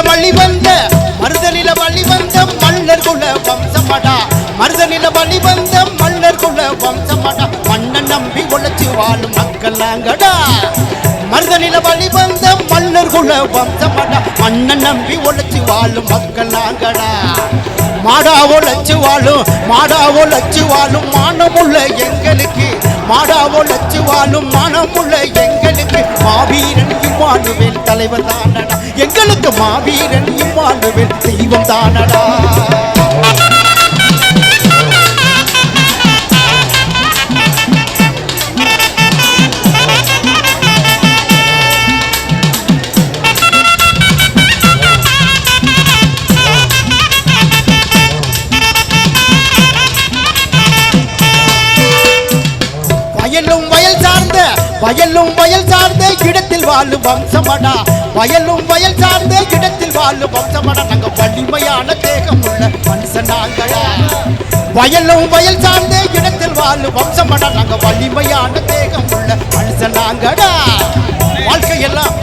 வழிவந்த மருதனில வழிவந்த மல்லர் குல வம்சமடா மருதனில வழிவந்த மல்லர் குல வம்சமடா மன்னன் நம்பி உழைச்சு வாழும் மக்கள் நாங்கடா மருதனில வழிவந்த மல்லர் குல வம்சமடா மன்னன் நம்பி உழைச்சு வாழும் மக்கள் நாங்கடா மாடா உழைச்சு வாழும் மானமுள்ள எங்களுக்கு மாடா உழைச்சு வாழும் மானமுள்ள எங்களுக்கு மாவீரன் இம்மானுவேல் தலைவர் தானடா எங்களுக்கு மாவீரன் இம்மானுவேல் தெய்வம் தானடா வயலும் வயல் சார்ந்த இடத்தில் வாழும் வம்சமடா வயலும் வயல் சார்ந்த இடத்தில் வாழும் வம்சமடா நாங்க வலிமையான தேகம் உள்ள மனுஷன் நாங்களா வயலும் வயல் சார்ந்த இடத்தில் வாழும் வம்சமடா நாங்க வலிமையான தேகம் உள்ள மனுஷன் நாங்கடா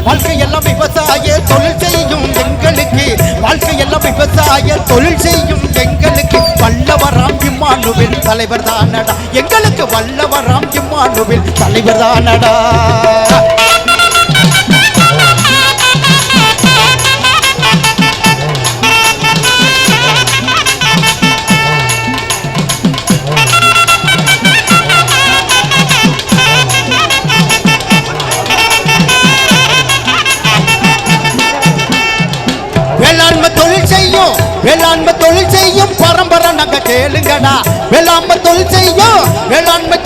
வாழ்க்கையெல்லாம் விவசாய தொழில் செய்யும் எங்களுக்கு வாழ்க்கையெல்லாம் விவசாய தொழில் செய்யும் எங்களுக்கு வல்லவராம் இம்மானுவேல் தலைவர் தானடா எங்களுக்கு வல்லவராம் இம்மானுவேல் தலைவர் தானடா வேளாண்மை தொழில் செய்யும் பரம்பரை நாங்க கேளுங்கடா வேளாண்மை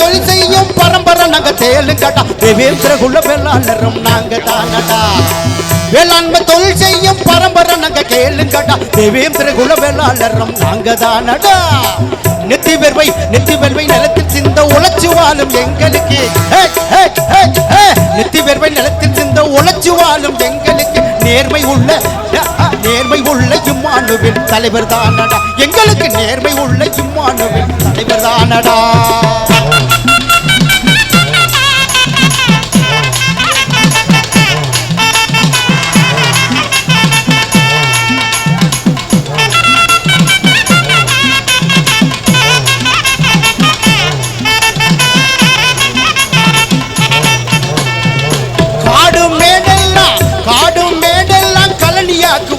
தொழில் செய்யும் பரம்பரை நாங்க கேளுங்கடா தேவேந்திர குல வேளாளரும் நாங்க தானடா வேளாண்மை தொழில் செய்யும் பரம்பரை நாங்க கேளுங்கடா தேவேந்திர குல வேளாளரும் நாங்க தானடா நெத்தி வெர்வை நிலத்தில் சிந்த உழைச்சு வாழும் எங்களுக்கு நெத்தி வெர்வை நிலத்தில் சிந்த உழைச்சு வாழும் எங்களுக்கு நேர்மை உள்ள இம்மானுவேல் தலைவர் தானடா எங்களுக்கு நேர்மை உள்ள இம்மானுவேல் தலைவர் தானடா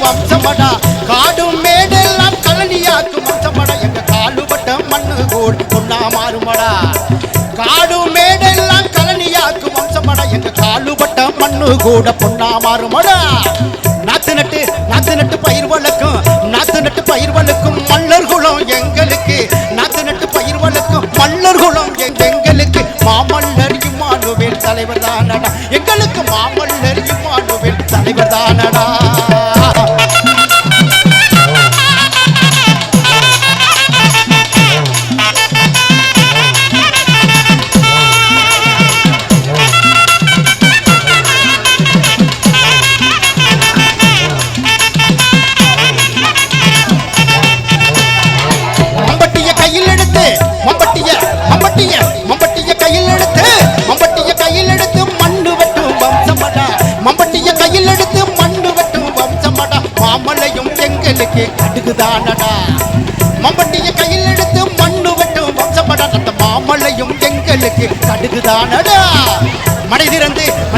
வம்சமடா காடும் மேடெல்லாம் கலனியாக்கு வம்சமடா எங்க காலுபட்ட மண்ணு கோடு பொன்னா மாறுமடா காடும் மேடெல்லாம் கலனியாக்கு வம்சமடா எங்க காலுபட்ட மண்ணு கூட பொன்னா மாறுமடா நாத்து நட்டு பயிர் வளர்க்கும் மல்லர் குலம் எங்களுக்கு நாத்து நட்டு பயிர் வளர்க்கும் மல்லர் குலம் எங்களுக்கு மாமல்லர் இம்மானுவேல் தலைவர் தானடா எங்களுக்கு மாமல்லர் இம்மானுவேல் தலைவர் தானடா மம்பட்டிய கையில் எடுத்து மண்ணு வெட்டும் வம்சமடா மம்பட்டிய கையில் எடுத்து மண்ணு வெட்டும் வம்சமடா மாமலையும் எங்களுக்கு கடுகுதானடா மம்பட்டிய கையில் எடுத்து மண்ணு வெட்டும் வம்சமடா அந்த மாமலையும் எங்களுக்கு கடுகுதானடா மடை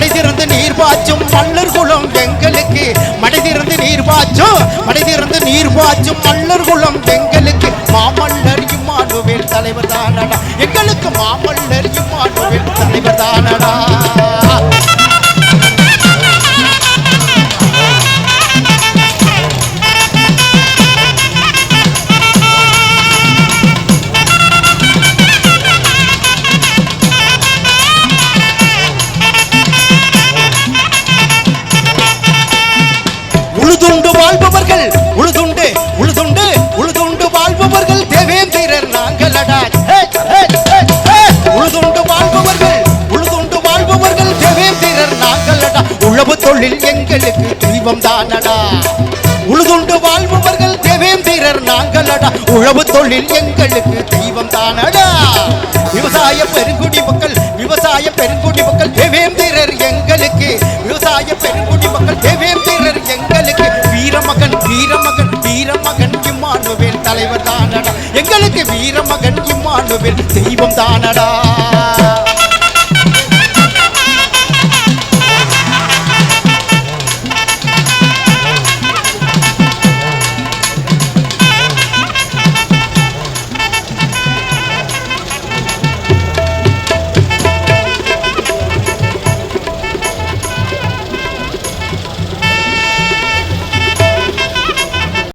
திறந்து நீர் பாய்ச்சும் மல்லர் குலம் எங்களுக்கு மடை திறந்து நீர் பாய்ச்சும் மல்லர் குலம் எங்களுக்கு மாமல்லர் இம்மானுவேல் தலைவர் தானடா எங்களுக்கு மாமல்லர் இம்மானுவேல் தலைவர் தானடா உழுதுண்டு வாழ்பவர்கள் தேவேந்திரர் நாங்களடா உழுதுண்டு வாழ்பவர்கள் தேவேந்திரர் நாங்களடா உழவு தொழில் எங்களுக்கு தெய்வம் தானடா உழுதுண்டு வாழ்பவர்கள் தேவேந்திரர் நாங்களடா உழவு தொழில் எங்களுக்கு தெய்வம் தானடா விவசாய பெருங்குடி மக்கள் தேவேந்திரர் எங்களுக்கு விவசாய பெருங்குடி மக்கள் தேவேந்திரர் எங்களுக்கு வீர தலைவர் தானடா எங்களுக்கு வீரமகன் இம்மானுவேல் தெய்வம் தானடா